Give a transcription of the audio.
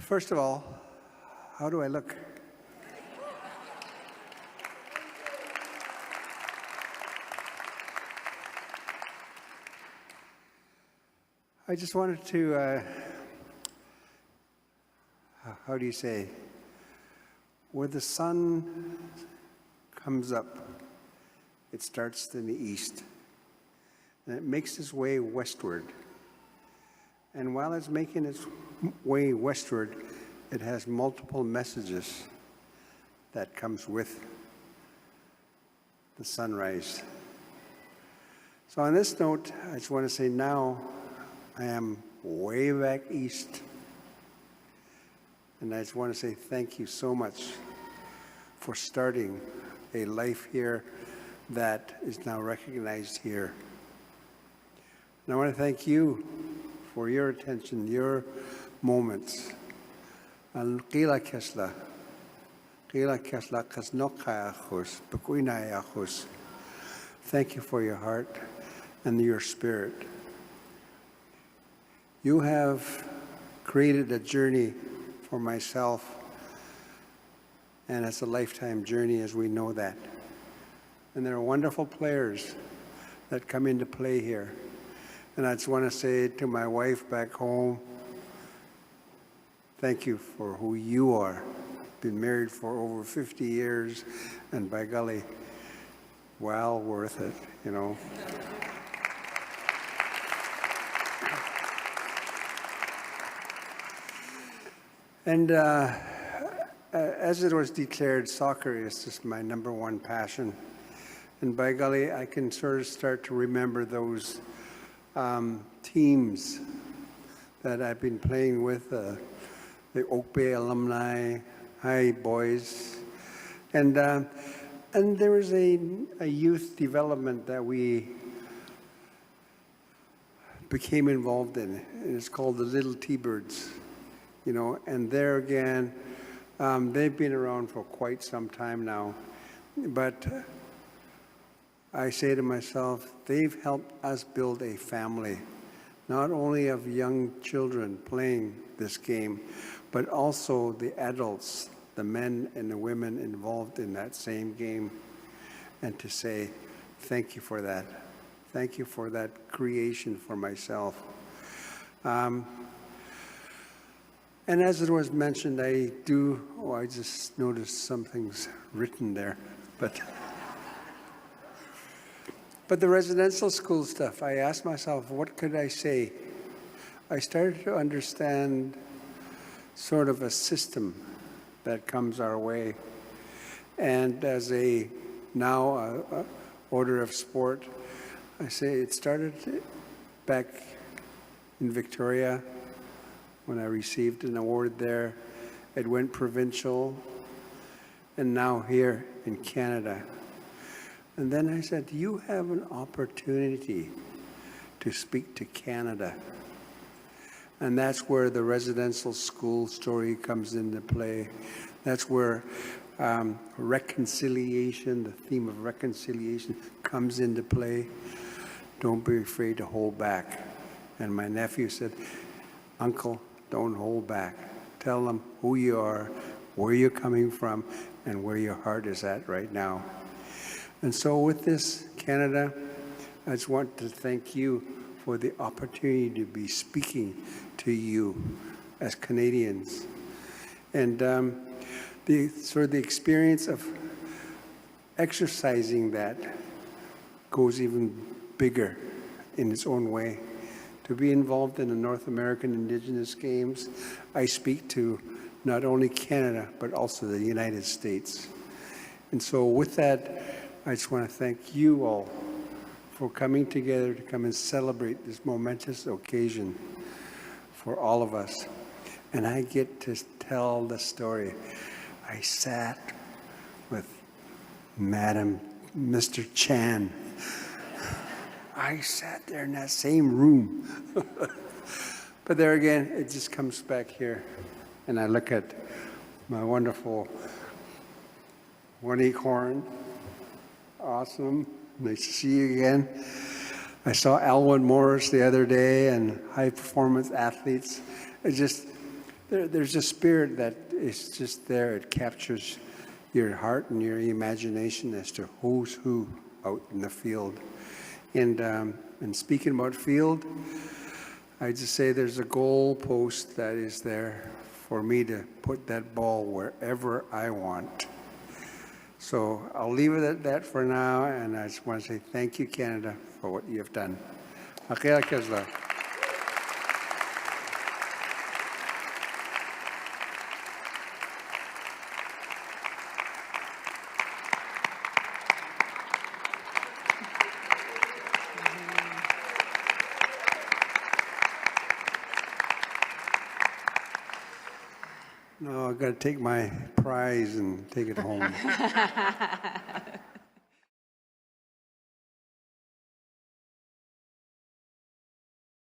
First of all, how do I look? I just wanted to, how do you say, where the sun comes up, it starts in the east, and it makes its way westward. And while it's making its way westward, it has multiple messages that comes with the sunrise. So on this note, I just want to say now I am way back east. And I just want to say thank you so much for starting a life here that is now recognized here. And I want to thank you for your attention, your moments. Thank you for your heart and your spirit. You have created a journey for myself, and it's a lifetime journey, as we know that. And there are wonderful players that come into play here. And I just want to say to my wife back home, thank you for who you are. Been married for over 50 years, and by golly, well worth it, you know. And as it was declared, soccer is just my #1 passion. And by golly, I can sort of start to remember those teams that I've been playing with, the Oak Bay alumni, hi boys. And there was a youth development that we became involved in, and it's called the Little T-Birds. You know, and there again, they've been around for quite some time now. But I say to myself, they've helped us build a family, not only of young children playing this game, but also the adults, the men and the women involved in that same game. And to say, thank you for that. Thank you for that creation for myself. And as it was mentioned, I just noticed something's written there, but the residential school stuff, I asked myself, what could I say? I started to understand sort of a system that comes our way. And as a order of sport, I say it started back in Victoria, when I received an award there. It went provincial, and now here in Canada. And then I said, you have an opportunity to speak to Canada. And that's where the residential school story comes into play. That's where reconciliation, the theme of reconciliation comes into play. Don't be afraid to hold back. And my nephew said, Uncle, don't hold back. Tell them who you are, where you're coming from, and where your heart is at right now. And so with this, Canada, I just want to thank you for the opportunity to be speaking to you as Canadians. And the experience of exercising that goes even bigger in its own way. To be involved in the North American Indigenous Games, I speak to not only Canada, but also the United States. And so with that, I just want to thank you all for coming together to come and celebrate this momentous occasion for all of us. And I get to tell the story. I sat with Mr. Chan. I sat there in that same room. But there again, it just comes back here. And I look at my wonderful Monique Horn. Awesome. Nice to see you again. I saw Alwyn Morris the other day and high performance athletes. It just, there's a spirit that is just there. It captures your heart and your imagination as to who's who out in the field. And speaking about field, I just say there's a goal post that is there for me to put that ball wherever I want. So I'll leave it at that for now, and I just want to say thank you, Canada, for what you have done. Akela Kesla. No, I've got to take my prize and take it home.